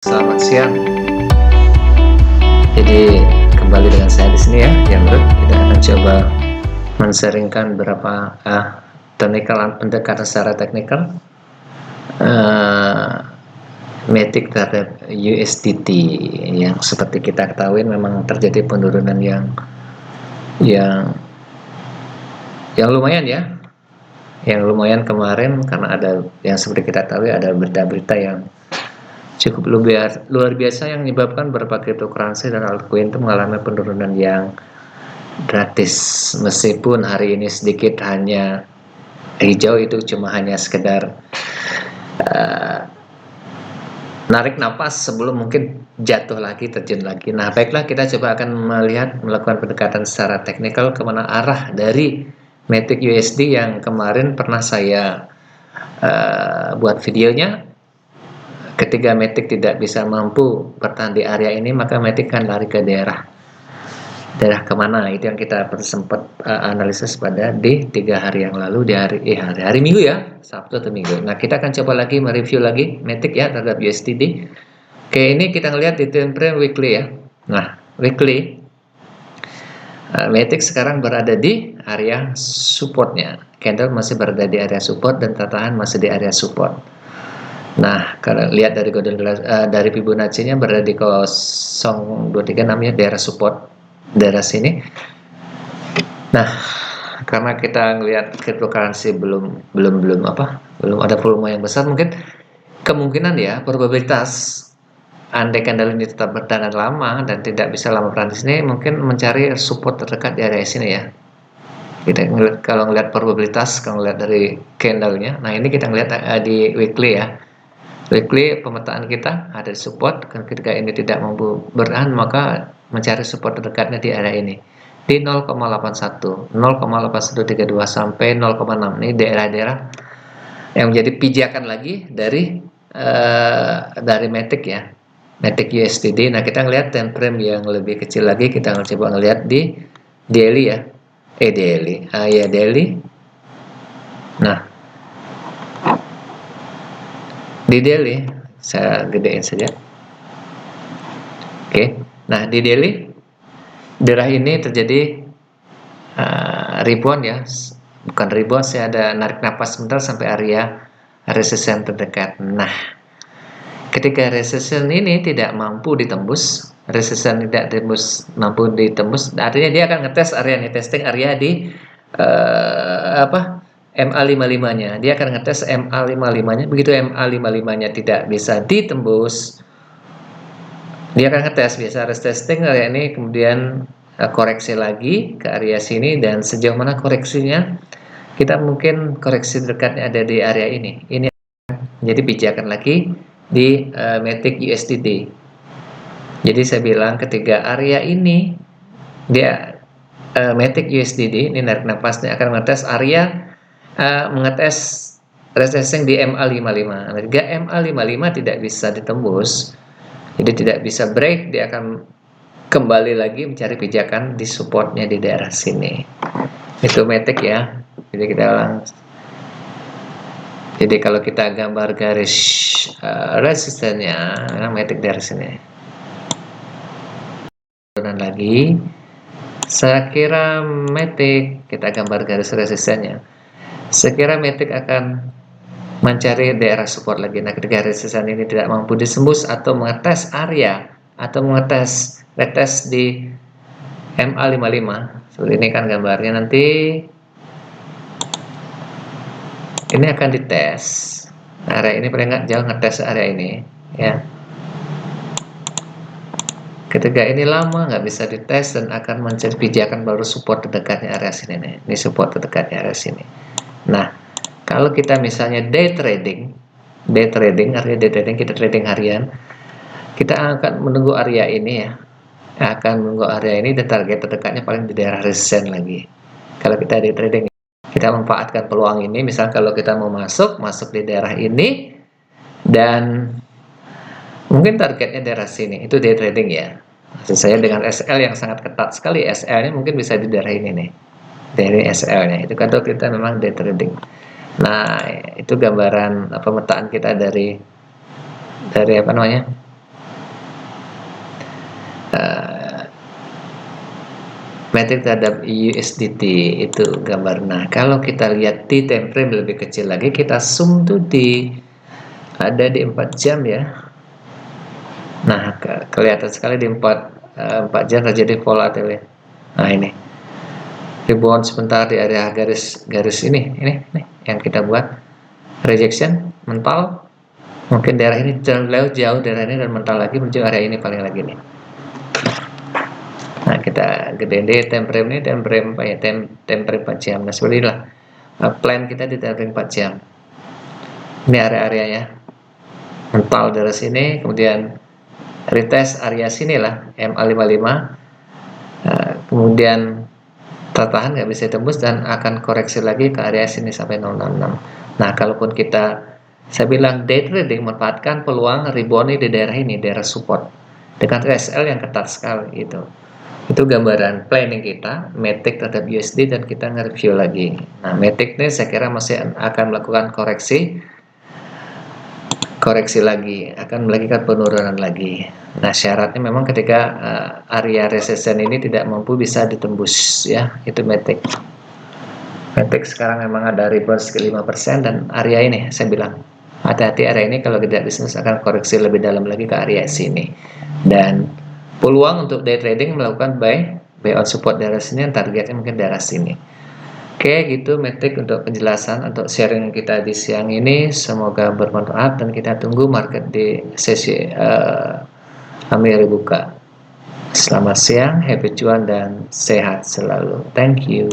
Selamat siang. Jadi kembali dengan saya di sini ya, yang kita akan coba men-sharingkan beberapa pendekatan secara teknikal Matic terhadap USDT yang seperti kita ketahui memang terjadi penurunan yang lumayan ya, yang lumayan kemarin karena ada yang seperti kita tahu ada berita-berita yang cukup luar biasa yang menyebabkan beberapa cryptocurrency dan altcoin itu mengalami penurunan yang gratis, meskipun hari ini sedikit hanya hijau, itu cuma hanya sekedar narik napas sebelum mungkin jatuh lagi, terjun lagi. Nah, baiklah, kita coba akan melakukan pendekatan secara teknikal kemana arah dari Matic USD yang kemarin pernah saya buat videonya. Ketika Matic tidak bisa mampu bertahan di area ini, maka Matic akan lari ke daerah kemana, itu yang kita sempat analisis pada di 3 hari yang lalu, di hari Minggu ya, Sabtu atau Minggu. Nah, kita akan coba lagi mereview lagi Matic ya terhadap USDT. Oke, ini kita ngelihat di time frame weekly ya. Nah, weekly Matic sekarang berada di area supportnya, candle masih berada di area support dan tatahan masih di area support. Nah, kalau lihat dari dari Fibonacci-nya berada di 0,236 ya, daerah support, daerah sini. Nah, karena kita ngelihat cryptocurrency belum ada volume yang besar, mungkin kemungkinan ya, probabilitas andai candle ini tetap bertahan lama dan tidak bisa lama bertahan di sini, mungkin mencari support terdekat di area sini ya. Kita kalau ngelihat probabilitas, kalau ngelihat dari candlenya, nah ini kita ngelihat di weekly ya. Weekly pemetaan kita ada support, ketika ini tidak mampu bertahan maka mencari support terdekatnya di area ini di 0,81, 0,8132 sampai 0,6. Ini daerah-daerah yang menjadi pijakan lagi dari Matic ya, Matic USDT. Nah, kita ngelihat time frame yang lebih kecil lagi, kita coba ngelihat di daily ya, daily. Nah, di daily saya gedein saja. Oke. Nah, di daily daerah ini terjadi ribuan ya, bukan ribuan, saya ada narik napas sebentar sampai area resistance terdekat. Nah, ketika resistance ini tidak mampu ditembus, artinya dia akan ngetes area ini, testing area di MA55-nya. Dia akan ngetes MA55-nya. Begitu MA55-nya tidak bisa ditembus, dia akan ngetes, biasa harus testing area ini, kemudian koreksi lagi ke area sini, dan sejauh mana koreksinya, kita mungkin koreksi dekatnya ada di area ini. Ini jadi pijakan lagi di Matic USDT. Jadi saya bilang ketika area ini dia Matic USDT ini narik napasnya akan mengetes area mengetes resistance di MA55. Jika MA55 tidak bisa ditembus, jadi tidak bisa break, dia akan kembali lagi mencari pijakan di supportnya di daerah sini. Itu Matic ya. Jadi kita ulang. Jadi kalau kita gambar garis resistennya, Matic dari sini. Dan lagi, saya kira Matic, kita gambar garis resistennya. Saya kira Matic akan mencari daerah support lagi. Nah, ketika resisten ini tidak mampu disembus atau mengetes area atau mengetes retest di MA55, seperti ini kan gambarnya, nanti ini akan dites area ini, paling nggak jauh ngetes area ini ya. Ketika ini lama nggak bisa dites dan akan mencari pijakan baru support terdekatnya area sini nih. Ini support terdekatnya area sini. Nah, kalau kita misalnya day trading artinya day trading, kita trading harian, kita akan menunggu area ini ya, dan target terdekatnya paling di daerah resisten lagi. Kalau kita day trading, kita memanfaatkan peluang ini. Misal kalau kita mau masuk di daerah ini, dan mungkin targetnya daerah sini, itu day trading ya. Maksud saya dengan SL yang sangat ketat sekali, SL-nya mungkin bisa di daerah ini nih, dari SL-nya itu kan kita memang day trading. Nah, itu gambaran pemetaan kita dari Metric terhadap USDT itu gambar. Nah, kalau kita lihat di time frame lebih kecil lagi, kita zoom tuh ada di 4 jam ya. Nah, kelihatan sekali di 4 jam terjadi volatility. Nah, ini rebound sebentar di area garis ini yang kita buat rejection mental, mungkin daerah ini terlalu jauh daerah ini, dan mental lagi menuju area ini paling lagi nih. Nah, kita gedein deh time frame ini, time frame 4 jam. Nah, seperti inilah plan kita di time frame 4 jam. Ini area-areanya, mental dari sini, kemudian retest area sini lah, MA55, kemudian tertahan nggak bisa tembus dan akan koreksi lagi ke area sini sampai 066. Nah, kalaupun saya bilang day trading memanfaatkan peluang rebound di daerah ini, daerah support dengan RSL yang ketat sekali gitu. Itu gambaran planning kita, Matic terhadap USD, dan kita nge-review lagi. Nah, Matic ini saya kira masih akan melakukan koreksi lagi, akan melakukan penurunan lagi. Nah, syaratnya memang ketika area resistance ini tidak mampu bisa ditembus ya, itu Matic. Matic sekarang memang ada rebound sekitar 5%, dan area ini saya bilang hati-hati, area ini kalau tidak bisnis akan koreksi lebih dalam lagi ke area sini. Dan peluang untuk day trading melakukan buy on support daerah sini, yang targetnya mungkin daerah sini. Oke, gitu Matic untuk penjelasan untuk sharing kita di siang ini. Semoga bermanfaat, dan kita tunggu market di sesi Amir buka. Selamat siang, happy cuan dan sehat selalu. Thank you.